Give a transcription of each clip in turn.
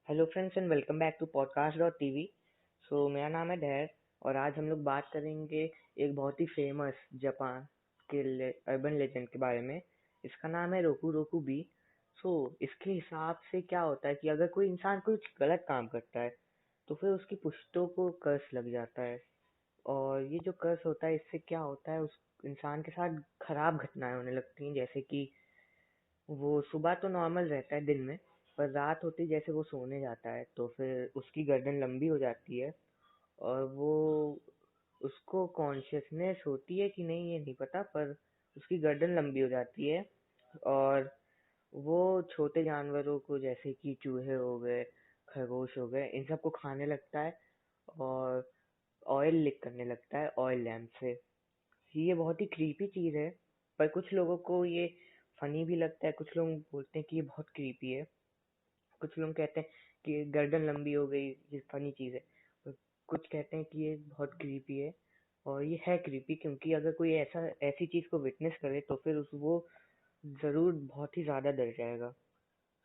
Hello friends and welcome back to podcast dot TV. मेरा नाम है डैर और आज हम लोग बात करेंगे एक बहुत ही फेमस जापान के अर्बन लेजेंड के बारे में। इसका नाम है रोकू रोकू बी। इसके हिसाब से क्या होता है कि अगर कोई इंसान कुछ गलत काम करता है तो फिर उसकी पुश्तों को कर्स लग जाता है। और ये जो कर्स होता है इससे क्या होता है, उस इंसान के साथ खराब घटनाएं होने लगती हैं। जैसे कि वो सुबह तो नॉर्मल रहता है दिन में, पर रात होते ही जैसे वो सोने जाता है तो फिर उसकी गर्दन लंबी हो जाती है। और वो उसको कॉन्शियसनेस होती है कि नहीं ये नहीं पता, पर उसकी गर्दन लंबी हो जाती है। और वो छोटे जानवरों को जैसे कि चूहे हो गए, खरगोश हो गए, इन सबको खाने लगता है और ऑयल लीक करने लगता है ऑयल लैम्प से। ये बहुत ही क्रीपी चीज है, पर कुछ लोगों को ये फनी भी लगता है। कुछ लोग बोलते हैं कि ये बहुत क्रीपी है, कुछ लोग कहते हैं कि गर्दन लंबी हो गई ये फनी चीज है, पर कुछ कहते हैं कि ये बहुत क्रीपी है। और ये है क्रीपी क्योंकि अगर कोई ऐसी चीज को विटनेस करे तो फिर उस वो जरूर बहुत ही ज्यादा डर जाएगा।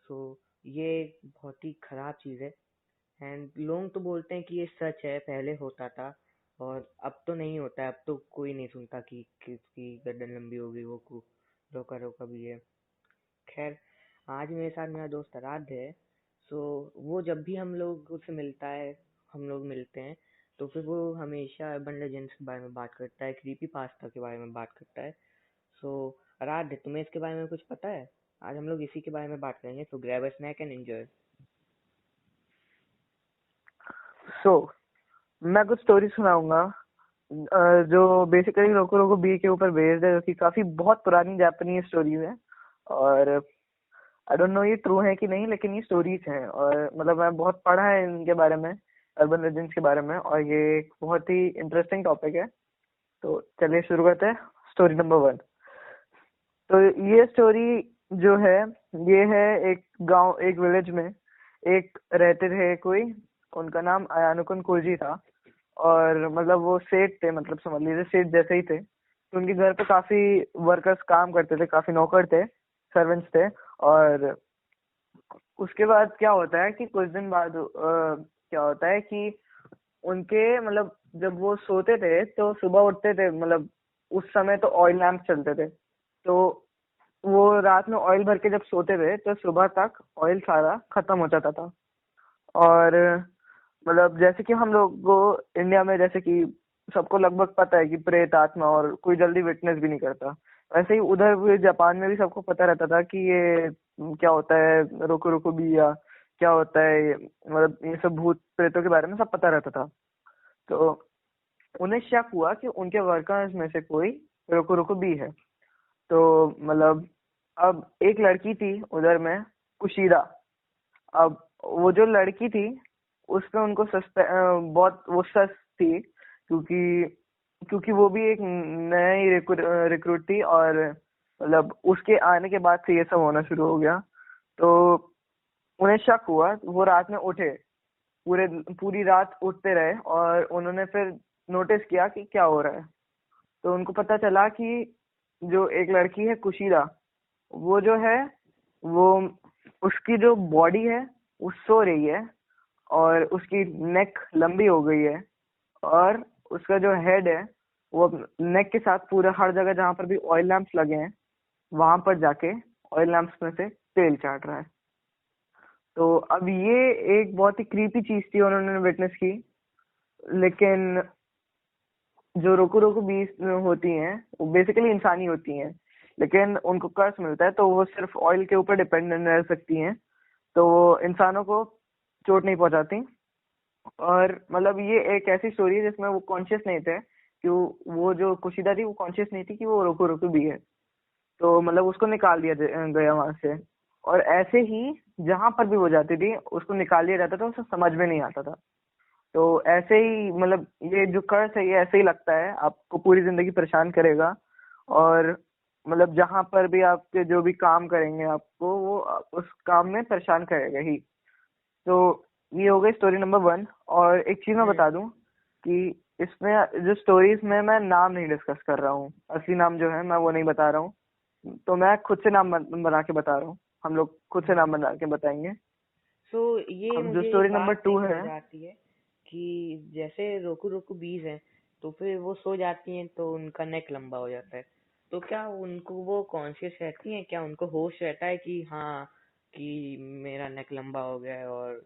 सो ये बहुत ही खराब चीज है। एंड लोग तो बोलते हैं कि ये सच है, पहले होता था और अब तो नहीं होता है। अब तो कोई नहीं सुनता कि किसकी गर्दन लंबी हो गई, वो को रोका रोका भी है। खैर, आज मेरे साथ मेरा दोस्त आराध्य है। वो जब भी हम लोग उससे मिलता है, हम लोग मिलते हैं, तो फिर वो हमेशा अर्बन लेजेंड्स के बारे में बात करता है, क्रीपी पास्ता के बारे में बात करता है। सो आराध्य, तुम्हें इसके बारे में कुछ पता है? आज हम लोग इसी के बारे में बात करेंगे। So grab a snack and enjoy. So मैं कुछ स्टोरी सुनाऊंगा जो बेसिकली रोको रोको बी के ऊपर बेस्ड है, जो कि काफी बहुत पुरानी जापानीज स्टोरी है। और आई डोंट नो ये ट्रू है कि नहीं, लेकिन ये स्टोरीज हैं और मतलब मैं बहुत पढ़ा है इनके बारे में, अर्बन लेजेंड्स के बारे में, और ये एक बहुत ही इंटरेस्टिंग टॉपिक है। तो चलिए शुरू करते हैं। Story number 1। तो ये स्टोरी जो है, ये है एक गांव, एक विलेज में एक रहते थे कोई, उनका नाम अयानुकुन कोजी था। और मतलब वो सेठ थे, मतलब समझ लीजिए सेठ जैसे ही थे। तो उनके घर पे काफी वर्कर्स काम करते थे, काफी नौकर थे, सर्वेंट्स थे। और उसके बाद क्या होता है कि कुछ दिन बाद क्या होता है कि उनके मतलब जब वो सोते थे तो सुबह उठते थे, मतलब उस समय तो ऑयल लैंप चलते थे। तो वो रात में ऑयल भर के जब सोते थे तो सुबह तक ऑयल सारा खत्म हो जाता था। और मतलब जैसे कि हम लोग को इंडिया में, जैसे कि सबको लगभग पता है कि प्रेत आत्मा और कोई जल्दी विटनेस भी नहीं करता, वैसे ही उधर भी जापान में भी सबको पता रहता था कि ये क्या होता है रोको रोको भी, या क्या होता है मतलब ये सब भूत प्रेतों के बारे में सब पता रहता था। तो उन्हें शक हुआ कि उनके वर्कर्स में से कोई रोको रोको भी है। तो मतलब अब एक लड़की थी उधर में, कुशीदा। अब वो जो लड़की थी उस पे उनको बहुत वो शक थी, क्योंकि क्योंकि वो भी एक नई रिक्रूट थी। और मतलब उसके आने के बाद से ये सब होना शुरू हो गया। तो उन्हें शक हुआ, वो रात में उठे, पूरी रात उठते रहे और उन्होंने फिर नोटिस किया कि क्या हो रहा है। तो उनको पता चला कि जो एक लड़की है कुशीरा, वो जो है वो उसकी जो बॉडी है वो सो रही है और उसकी नेक लंबी हो गई है। और उसका जो हेड है वो नेक के साथ पूरा हर जगह जहां पर भी ऑयल लैंप्स लगे हैं वहां पर जाके ऑयल लैंप्स में से तेल चाट रहा है। तो अब ये एक बहुत ही क्रीपी चीज थी, उन्होंने विटनेस की। लेकिन जो रोकू रोकू बीस होती हैं वो बेसिकली इंसानी होती हैं, लेकिन उनको कर्स मिलता है तो वो सिर्फ ऑयल के ऊपर डिपेंडेंट रह सकती हैं। तो वो इंसानों को चोट नहीं पहुंचाती। और मतलब ये एक ऐसी स्टोरी है जिसमें वो कॉन्शियस नहीं थे कि वो जो कुशीदा थी वो कॉन्शियस नहीं थी कि वो रोकू रोकू भी है। तो मतलब उसको निकाल दिया गया वहां से। और ऐसे ही जहां पर भी वो जाती थी उसको निकाल दिया जाता था, उसे समझ में नहीं आता था। तो ऐसे ही मतलब ये जो कर्स है ये ऐसे ही लगता है, आपको पूरी जिंदगी परेशान करेगा। और मतलब जहां पर भी आपके जो भी काम करेंगे आपको वो उस काम में परेशान करेगा ही। तो ये हो गई स्टोरी नंबर 1। और एक चीज मैं बता दूं कि इसमें जो स्टोरीज में मैं नाम नहीं डिस्कस कर रहा हूँ, असली नाम जो है मैं वो नहीं बता रहा हूँ। तो मैं खुद से नाम बना के बता रहा हूँ, हम लोग खुद से नाम बना के बताएंगे। सो ये अब जो मुझे एक स्टोरी नंबर बात 2 नहीं है, समझ आती है कि जैसे रोकू रोकू बीज हैं, तो फिर वो सो जाती हैं तो उनका नेक लंबा हो जाता है। तो क्या उनको वो कॉन्शियस रहती हैं, क्या उनको होश रहता है कि हाँ, कि मेरा नेक लंबा हो गया है? और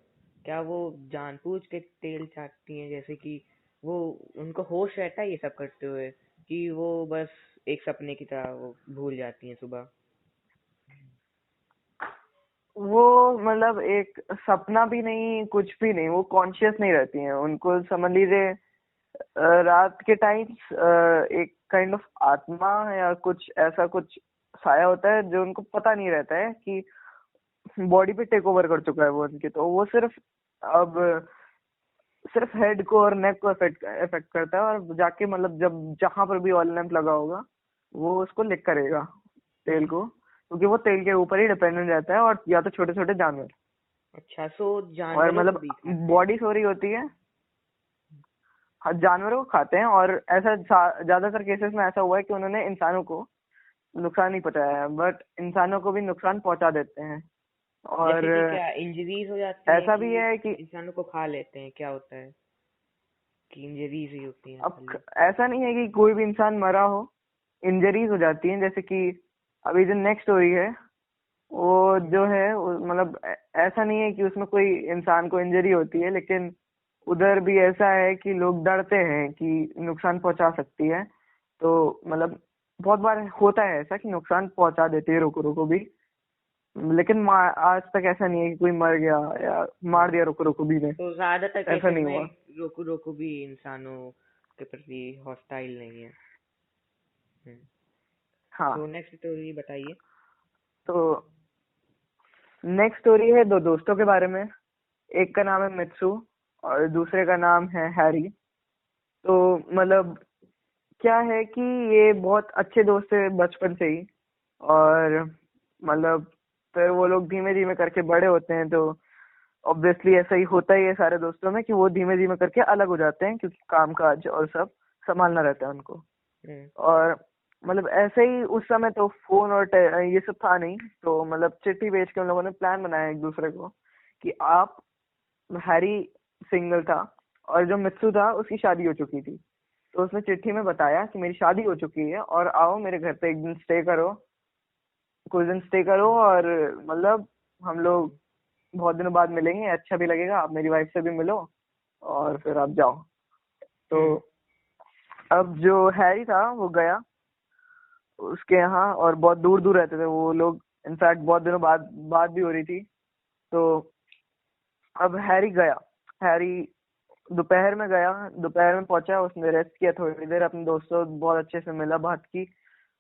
क्या वो जानबूझ के तेल चाटती हैं, जैसे कि वो उनको होश रहता है ये सब करते हुए, कि वो बस एक सपने की तरह वो भूल जाती हैं सुबह? वो मतलब एक सपना भी नहीं, कुछ भी नहीं, वो कॉन्शियस नहीं रहती हैं। उनको समझ लीजिए रात के टाइम एक काइंड ऑफ आत्मा या कुछ ऐसा कुछ साया होता है जो उनको पता नहीं रहता है कि बॉडी पे टेक ओवर कर चुका है वो उनके। तो वो अब सिर्फ हेड को और नेक को इफेक्ट इफेक्ट करता है, और जाके मतलब जब जहां पर भी ऑयल लैंप लगा होगा वो उसको लिक करेगा तेल हम्म। को, क्योंकि वो तेल के ऊपर ही डिपेंडेंट रहता है। और या तो छोटे छोटे जानवर, अच्छा, सो और जानवरों को मतलब भी खाते हैं? बॉडी सो रही होती है। हाँ, जानवरों को खाते हैं, और ऐसा ज्यादातर केसेस में ऐसा हुआ है कि उन्होंने इंसानों को नुकसान नहीं पहुंचाया है, बट इंसानों को भी नुकसान पहुंचा देते हैं। और जैसे कि क्या इंजरीज हो जाती हैं ऐसा भी कि है कि इंसानों को खा लेते हैं? क्या होता है कि इंजरीज ही होती हैं खाली? ऐसा नहीं है कि कोई भी इंसान मरा हो, इंजरीज हो जाती हैं। जैसे कि अभी जो नेक्स्ट स्टोरी है वो हम्म। जो है मतलब ऐसा नहीं है कि उसमें कोई इंसान को इंजरी होती है, लेकिन उधर भी ऐसा है कि लोग डरते हैं कि नुकसान पहुंचा सकती है। तो मतलब बहुत बार होता है ऐसा कि नुकसान पहुंचा देती है रोको रोको भी, लेकिन आज तक ऐसा नहीं है कि कोई मर गया या मार हाँ, दिया रोको रोको भी ने। तो ज्यादातर ऐसा केसेस नहीं में हुआ। रोकू रोकू भी इंसानों के प्रति हॉस्टाइल नहीं है। हम्म। हाँ। तो नेक्स्ट स्टोरी बताइए। तो नेक्स्ट स्टोरी है दो दोस्तों के बारे में। एक का नाम है मित्सु और दूसरे का नाम है हैरी। तो मतलब क्या है कि ये बहुत अच्छे दोस्त थे बचपन से ही, और मतलब फिर वो लोग धीमे धीमे करके बड़े होते हैं। तो ऑब्वियसली ऐसा ही होता ही है सारे दोस्तों में कि वो धीमे धीमे करके अलग हो जाते हैं, क्योंकि काम काज और सब संभालना रहता है उनको। हम्म। और मतलब ऐसे ही उस समय तो फोन और ये सब था नहीं, तो मतलब चिट्ठी भेज के उन लोगों ने प्लान बनाया एक दूसरे को कि आप, हैरी सिंगल था और जो मित्सु था उसकी शादी हो चुकी थी। तो उसने चिट्ठी में बताया कि मेरी शादी हो चुकी है और आओ मेरे घर पे एक दिन स्टे करो, कुछ दिन स्टे करो, और मतलब हम लोग बहुत दिनों बाद मिलेंगे, अच्छा भी लगेगा, आप मेरी वाइफ से भी मिलो और फिर आप जाओ। तो हम्म। अब जो हैरी था वो गया उसके यहाँ, और बहुत दूर दूर रहते थे वो लोग। इनफैक्ट बहुत दिनों बाद बात भी हो रही थी। तो अब हैरी गया। हैरी दोपहर में गया, दोपहर में पहुंचा, उसने रेस्ट किया थोड़ी देर, अपने दोस्तों बहुत अच्छे से मिला, बात की,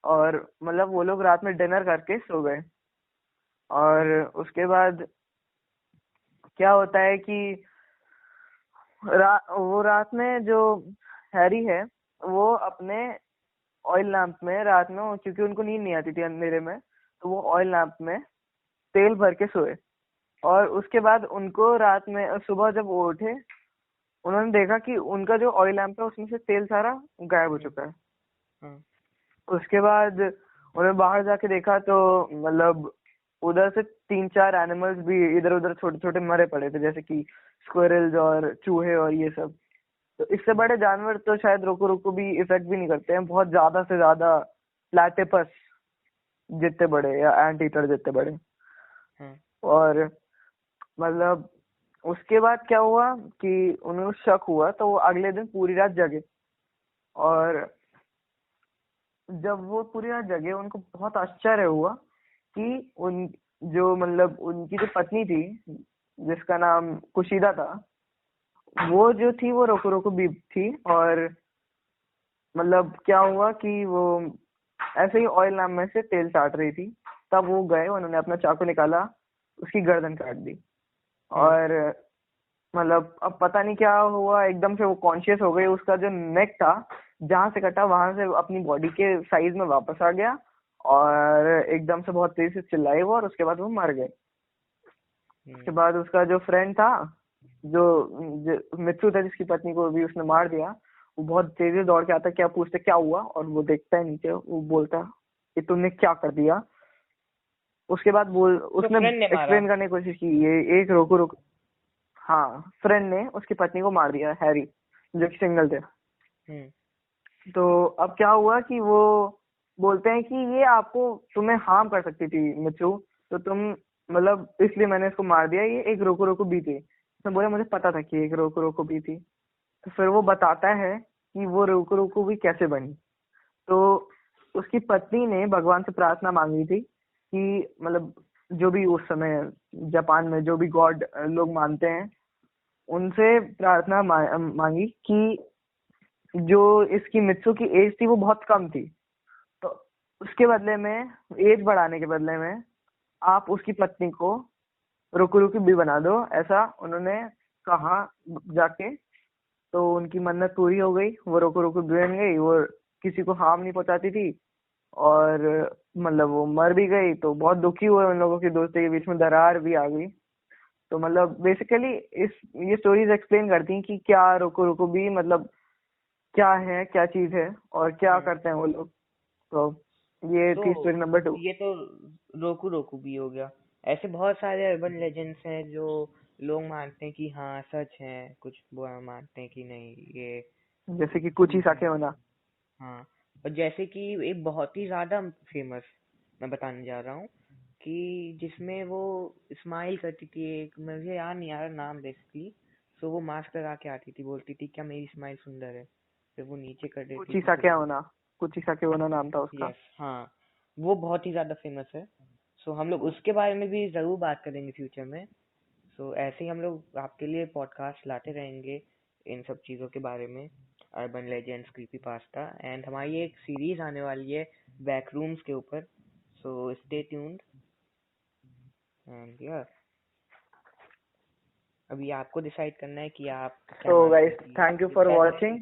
और मतलब वो लोग रात में डिनर करके सो गए। और उसके बाद क्या होता है कि वो रात में जो हैरी है वो अपने ऑयल लैंप में रात में, क्योंकि उनको नींद नहीं आती थी अंधेरे में, तो वो ऑयल लैंप में तेल भर के सोए। और उसके बाद उनको रात में सुबह जब वो उठे, उन्होंने देखा कि उनका जो ऑयल लैंप है उसमें से तेल सारा गायब हो हम्म। चुका है। हाँ। उसके बाद उन्होंने बाहर जाके देखा तो मतलब उधर से तीन चार एनिमल्स भी इधर उधर छोटे छोटे मरे पड़े थे, जैसे कि स्क्विरल्स और चूहे और ये सब। तो इससे हम्म। बड़े जानवर तो शायद रोको रोको भी इफेक्ट भी नहीं करते हैं, बहुत ज्यादा से ज्यादा प्लेटिपस जितने बड़े या एंट ईटर जितने बड़े। हाँ। और मतलब उसके बाद क्या हुआ कि उन्हें शक हुआ, तो वो अगले दिन पूरी रात जगे। और जब वो पूरी रात जगे उनको बहुत आश्चर्य हुआ कि उन जो मतलब उनकी जो पत्नी थी जिसका नाम कुशीदा था, वो जो थी वो रोको रोको बीब थी। और मतलब क्या हुआ कि वो ऐसे ही ऑयल लैम्प में से तेल चाट रही थी, तब वो गए, उन्होंने अपना चाकू निकाला, उसकी गर्दन काट दी। हम्म। और मतलब अब पता नहीं क्या हुआ, एकदम से वो कॉन्शियस हो गई, उसका जो नेक था जहां से कटा वहां से अपनी बॉडी के साइज में वापस आ गया, और एकदम से बहुत तेज से चिल्लाई वो, और उसके बाद वो मर गए। उसके हम्म। बाद उसका जो फ्रेंड था, जो मित्सु था जिसकी पत्नी को भी उसने मार दिया, वो बहुत तेजी से दौड़ के आता, क्या पूछते क्या हुआ, और वो देखता है नीचे, वो बोलता कि तुमने क्या कर दिया। उसके बाद उसने फ्रेंड ने मारा। एक्सप्लेन करने की कोशिश की ये एक रोको रोको। हाँ, फ्रेंड ने उसकी पत्नी को मार दिया, हैरी, जो कि सिंगल थे। तो अब क्या हुआ कि वो बोलते हैं कि ये तुम्हें हार्म कर सकती थी मित्रू, तो तुम मतलब इसलिए मैंने इसको मार दिया, ये एक रोको रोको बी थी। उसने बोला मुझे पता था कि एक रोको रोको बी थी। तो फिर वो बताता है कि वो रोको रोको बी कैसे बनी। तो उसकी पत्नी ने भगवान से प्रार्थना मांगी थी कि मतलब जो भी उस समय जापान में जो भी गॉड लोग मानते हैं, उनसे प्रार्थना मांगी कि जो इसकी मित्सु की एज थी वो बहुत कम थी, तो उसके बदले में, एज बढ़ाने के बदले में आप उसकी पत्नी को रुकू रुकू भी बना दो, ऐसा उन्होंने कहा जाके। तो उनकी मन्नत पूरी हो गई, वो रुकू रुकू भी बन गई, वो किसी को हार्म नहीं पहुंचाती थी और मतलब वो मर भी गई। तो बहुत दुखी हुए उन लोगों की दोस्ती के बीच में दरार भी आ गई। तो मतलब बेसिकली ये स्टोरीज एक्सप्लेन करती हैं कि क्या रुको रुको भी मतलब क्या है, क्या चीज है और क्या करते हैं वो लोग। तो ये थी स्टोरी नंबर 2। ये तो रोकू रोकू भी हो गया। ऐसे बहुत सारे अर्बन लेजेंड्स हैं जो लोग मानते हैं कि हाँ सच है, कुछ मानते हैं कि नहीं ये जैसे कि कुछ ही साके होना। हाँ, और जैसे कि एक बहुत ही ज्यादा फेमस मैं बताने जा रहा हूँ कि जिसमें वो स्माइल करती थी, एक मुझे याद नहीं आ रहा नाम बेसिकली। सो वो मास्क लगा के आती थी, बोलती थी क्या मेरी स्माइल सुंदर है, फिर वो नीचे कर कुछ देती ही थी साके फिर। होना, कुछ ही साके होना नाम था उसका। यस, हाँ, वो बहुत ही ज्यादा फेमस है। सो हम लोग उसके बारे में भी जरूर बात करेंगे फ्यूचर में। सो ऐसे ही हम लोग आपके लिए पॉडकास्ट लाते रहेंगे इन सब चीज़ों के बारे में, urban legends, creepy pasta, and हमारी एक सीरीज आने वाली है बैकरूम्स के ऊपर। सो स्टे ट्यून्ड एंड या अभी आपको डिसाइड करना है कि आप क्या तो मानते गाइस, हैं कि थैंक यू ये फॉर सच है वॉचिंग।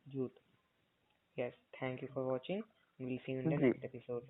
झूठ। Yes, thank you for watching, will see you in the जी। Next episode.